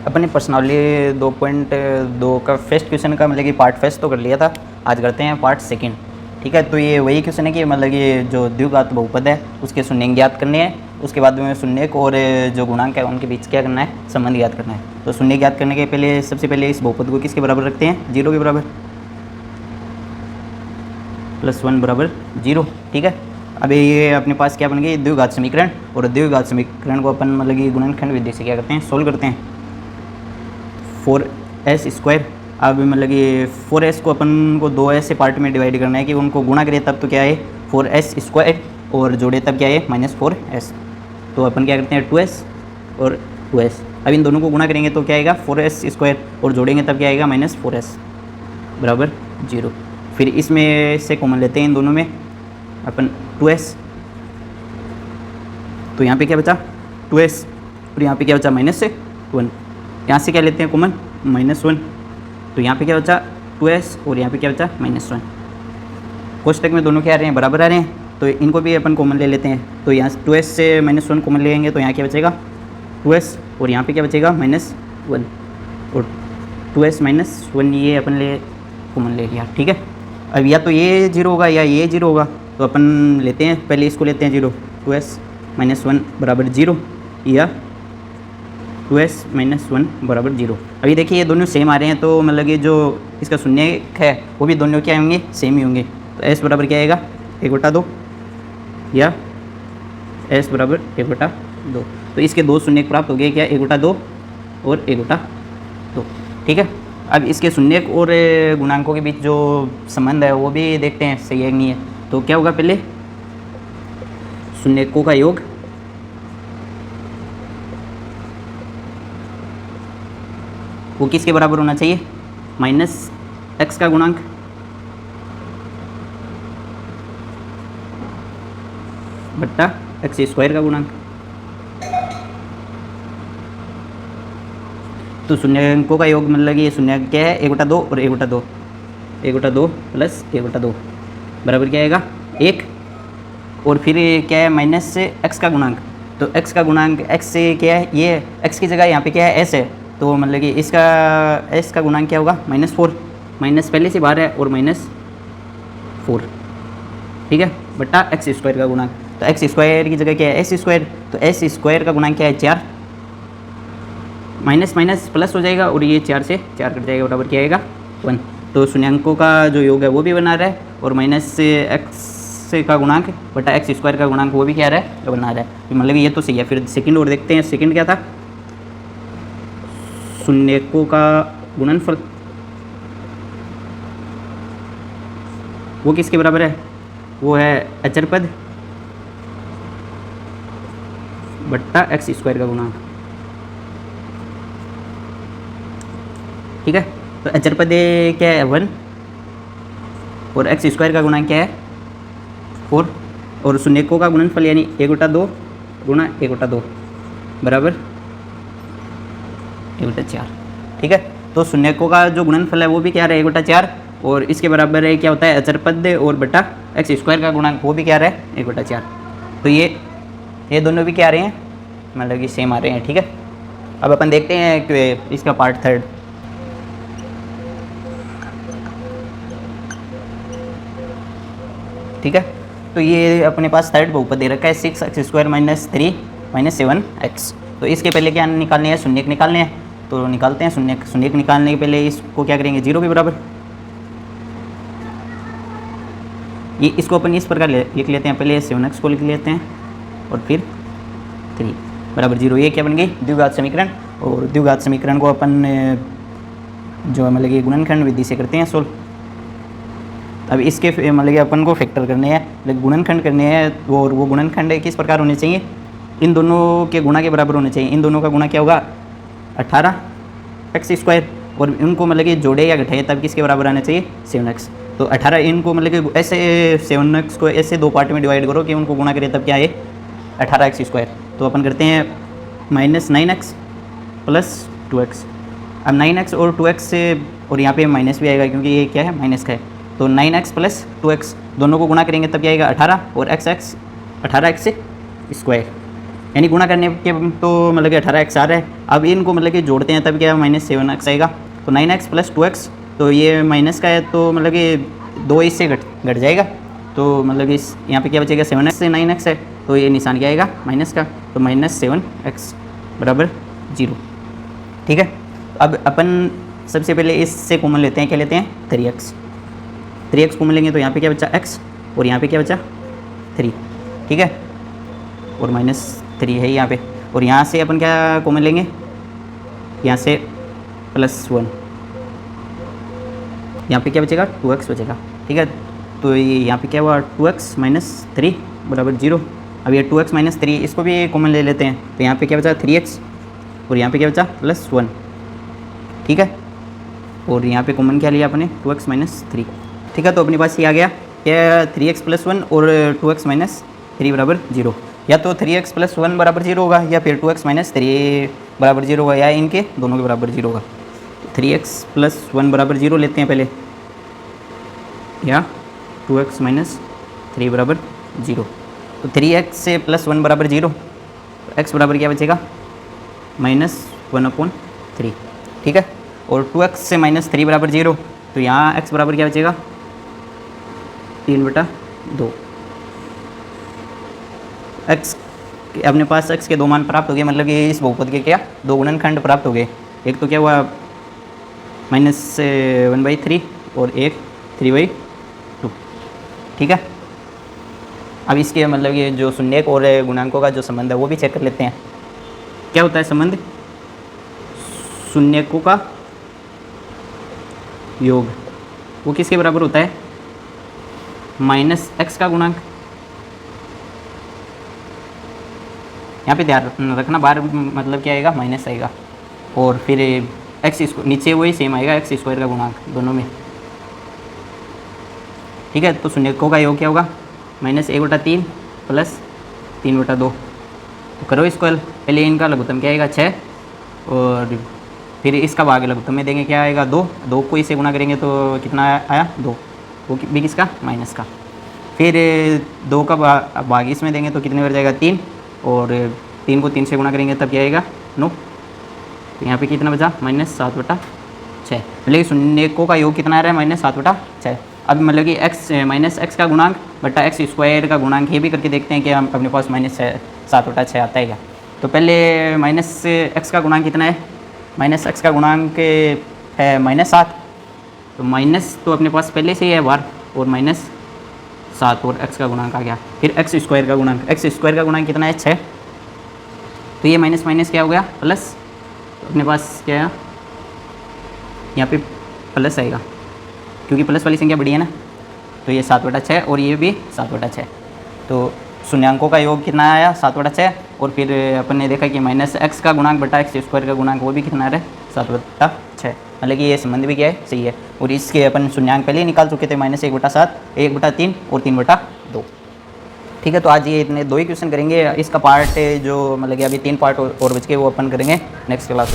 अपने पर्सनली 2.2 का first question का मतलब कि पार्ट फर्स्ट तो कर लिया था, आज करते हैं पार्ट सेकंड। ठीक है, तो ये वही क्वेश्चन है कि मतलब ये जो द्विघात बहुपद है उसके शून्य ज्ञात करने हैं, उसके बाद में शून्य और जो गुणांक है उनके बीच क्या करना है, संबंध ज्ञात करना है। तो शून्य ज्ञात करने के पहले सबसे पहले इस बहुपद को किसके बराबर रखते हैं, 0 के बराबर, +1 बराबर 0। ठीक है, अभी ये अपने पास क्या बन गई, द्विघात समीकरण, और द्विघात समीकरण को अपन मतलब कि गुणनखंड विधि से क्या करते हैं, सोल्व करते हैं। 4s², अब मतलब कि 4s को अपन को 2 ऐसे पार्ट में डिवाइड करना है कि उनको गुणा करें तब तो क्या है 4s² और जोड़े तब क्या है -4s। तो अपन क्या करते हैं 2s और 2s, अब इन दोनों को गुणा करेंगे तो क्या आएगा 4s² और जोड़ेंगे तब क्या आएगा -4s बराबर 0। फिर इसमें से कॉमन लेते हैं इन दोनों में अपन 2s, तो यहाँ पे क्या बचा 2s और यहाँ पे क्या बचा -1। यहाँ से क्या लेते हैं कॉमन -1, तो यहाँ पे क्या बचा 2s और यहाँ पे क्या बचा -1। कोष्टक में दोनों क्या आ रहे हैं, बराबर आ रहे हैं, तो इनको भी अपन कॉमन ले लेते हैं। तो यहाँ 2s से -1 कॉमन लेंगे तो यहाँ क्या बचेगा 2s और यहाँ पे क्या बचेगा -1 और 2s -1 ये अपन ले कॉमन ले लिया। ठीक है, अब या तो ये 0 होगा या ये 0 होगा, तो अपन लेते हैं पहले इसको लेते हैं 0, 2s -1 बराबर 0 या 2s -1 बराबर 0। अभी देखिए ये दोनों सेम आ रहे हैं, तो मतलब कि जो इसका शून्य है वो भी दोनों क्या होंगे, सेम ही होंगे। तो s बराबर क्या आएगा 1/2 या s बराबर 1/2। तो इसके दो शून्य प्राप्त हो गए, क्या 1/2 और 1/2। ठीक है, अब इसके शून्यक और गुणांकों के बीच जो संबंध है वो भी देखते हैं सही है कि नहीं है। तो क्या होगा, पहले शून्यकों का योग वो किसके बराबर होना चाहिए, -x का गुणांक बट्टा x² का गुणांक। तो शून्यकों का योग मतलब कि ये शून्य क्या है 1/2 और 1/2, 1/2 प्लस 1/2 बराबर क्या आएगा 1, और फिर क्या है -x का गुणांक। तो x का गुणांक x से क्या है, ये x की जगह यहाँ पे क्या है s है, तो मतलब कि इसका s का गुणांक क्या होगा -4, माइनस पहले से बाहर है और -4। ठीक है, बट्टा x² का गुणांक। तो x² की जगह क्या है s², तो s² का गुणांक क्या है 4, माइनस माइनस प्लस हो जाएगा और ये 4 से 4 कट जाएगा, बराबर क्या आएगा 1। तो शून्यांकों का जो योग है वो भी बना रहा है, और -x का गुणांक बटा x² का गुणांक वो भी क्या रहा है, वो बना रहा है। तो मतलब ये तो सही है। फिर सेकंड और देखते हैं, सेकंड क्या था, शून्यकों का गुणनफल वो किसके बराबर है, वो है अचर पद बट्टा x² का गुणांक। ठीक है, तो अचर पद क्या है 1 और x² का गुणांक क्या है 4, और शून्यकों का गुणनफल यानी 1/2 गुणा 1/2 बराबर 1/4। ठीक है, तो शून्यकों का जो गुणनफल है वो भी क्या रहा है 1/4, और इसके बराबर है क्या होता है अचर पद और बटा x² का गुणांक वो भी क्या रहा है 1/4। तो ये दोनों भी क्या आ रहे हैं, मतलब कि सेम आ रहे हैं। ठीक है, अब अपन देखते हैं कि इसका पार्ट थर्ड। ठीक है, तो ये अपने पास थर्ड बहुपद दे रखा है 6x² - 3 - 7x। तो इसके पहले क्या निकालने हैं, शून्यक निकालने हैं, तो निकालते हैं शून्यक। शून्यक निकालने के पहले इसको क्या करेंगे 0 के बराबर, ये इसको अपन इस प्रकार लिख लेते हैं, पहले 7x को लिख लेते हैं और फिर 3 बराबर 0। ये क्या बन गई द्विघात समीकरण, और द्विघात समीकरण को अपन जो मतलब कि गुणनखंड विधि से करते हैं सोल्व। अब इसके मतलब कि अपन को फैक्टर करने हैं, मतलब गुणनखंड करने हैं, वो गुणनखंड किस प्रकार होने चाहिए, इन दोनों के गुणा के बराबर होने चाहिए। इन दोनों का गुणा क्या होगा 18x², और इनको मतलब कि जोड़े या घटाए तब किसके बराबर आना चाहिए 7x। तो 18 इनको मतलब कि ऐसे 7x को ऐसे दो पार्ट में डिवाइड करो कि उनको गुणा करें तब क्या है 18x²। तो अपन करते हैं -9x प्लस 2x। अब 9x और 2x से, और यहाँ पे माइनस भी आएगा क्योंकि ये क्या है माइनस का है, तो 9x प्लस 2x दोनों को गुणा करेंगे तब क्या आएगा 18, और x 18x² यानी गुणा करने के तो मतलब कि 18x आ रहा है। अब इनको मतलब कि जोड़ते हैं तब क्या -7x आएगा। तो 9x + 2x, तो ये माइनस का है तो मतलब कि 2 इससे घट जाएगा। तो मतलब इस यहाँ पे क्या बचेगा, 7x से 9x है तो ये निशान क्या आएगा, माइनस का। तो -7x = 0। ठीक है। अब अपन सबसे पहले इससे कॉमन लेते हैं, क्या लेते हैं, 3x कॉमन लेंगे तो यहाँ पे क्या बचा, x, और यहाँ पे क्या बचा, 3। ठीक है, और -3 है यहाँ पे। और यहाँ से अपन क्या कॉमन लेंगे, यहाँ से +1, यहाँ पे क्या बचेगा, 2x बचेगा। ठीक है, तो ये यहाँ पे क्या हुआ, 2x - 3 = 0। अब ये 2x - 3 इसको भी कॉमन ले लेते हैं तो यहाँ पे क्या बचा, 3x, और यहाँ पे क्या बचा, +1। ठीक है, और यहाँ पे कॉमन क्या लिया अपने, 2x - 3। ठीक है, तो अपने पास ये आ गया क्या, 3x + 1 और 2x - 3 = 0। या तो 3x + 1 = 0 होगा, या फिर 2x - 3 = 0 होगा, या इनके दोनों के बराबर 0 होगा। 3x + 1 = 0 लेते हैं पहले, या 2x - 3 = 0। तो 3x से +1 = 0, तो x बराबर क्या बचेगा, -1/3। ठीक है, और 2x से -3 = 0, तो यहाँ x बराबर क्या बचेगा, 3/2। x अपने पास x के 2 मान प्राप्त हो गए, मतलब कि इस बहुपद के क्या 2 गुणनखंड प्राप्त हो गए। एक तो क्या हुआ, -1/3 और एक 3/2। ठीक है, अब इसके मतलब ये जो शून्यक और गुणांकों का जो संबंध है वो भी चेक कर लेते हैं। क्या होता है संबंध, शून्यकों का योग वो किसके बराबर होता है, -x का गुणांक। यहाँ पे ध्यान रखना, बार मतलब क्या आएगा, माइनस आएगा, और फिर x स्क्वायर नीचे वही सेम आएगा, x स्क्वायर का गुणांक दोनों में। ठीक है, तो शून्यकों का योग क्या होगा, -1/3 + 3/2। तो करो इसको हल। पहले इनका लघुत्तम क्या आएगा, 6, और फिर इसका भाग लघुत्तम में देंगे, क्या आएगा, 2 को इससे गुणा करेंगे तो कितना आया, 2, वो भी किसका, माइनस का। फिर 2 का भाग इसमें देंगे तो कितने बार जाएगा, 3, और 3 को 3 से गुणा करेंगे तब क्या आएगा, 9। तो यहाँ पे कितना बचा, -7/6। मतलब कि शून्यकों का योग कितना आ रहा है, -7/6। अब मतलब कि -x का गुणांक बटा x स्क्वायर का गुणांक ये भी करके देखते हैं कि हम अपने पास -7/6 आता है क्या। तो पहले -x का गुणांक कितना है, -x का गुणांक है -7, तो माइनस तो अपने पास पहले से ही है बार, और -7 और x का गुणांक आ गया। फिर x स्क्वायर का गुणांक कितना है, 6। तो ये माइनस माइनस क्या हो गया, प्लस। तो अपने पास क्या है, यहाँ पे प्लस आएगा क्योंकि प्लस वाली संख्या बड़ी है ना। तो ये 7/6 और ये भी 7/6। तो शून्यांकों का योग कितना आया, 7/6। और फिर अपन ने देखा कि -x का गुणांक बटा x स्क्वायर का गुणांक वो भी कितना आ रहा है, 7/6। मतलब कि ये संबंध भी क्या है, सही है। और इसके अपन शून्यांक पहले ही निकाल चुके थे, -1/7, 1/3 और 3/2। ठीक है, तो आज ये इतने 2 ही क्वेश्चन करेंगे। इसका पार्ट जो मतलब कि अभी 3 पार्ट और बच के वो अपन करेंगे नेक्स्ट क्लास में।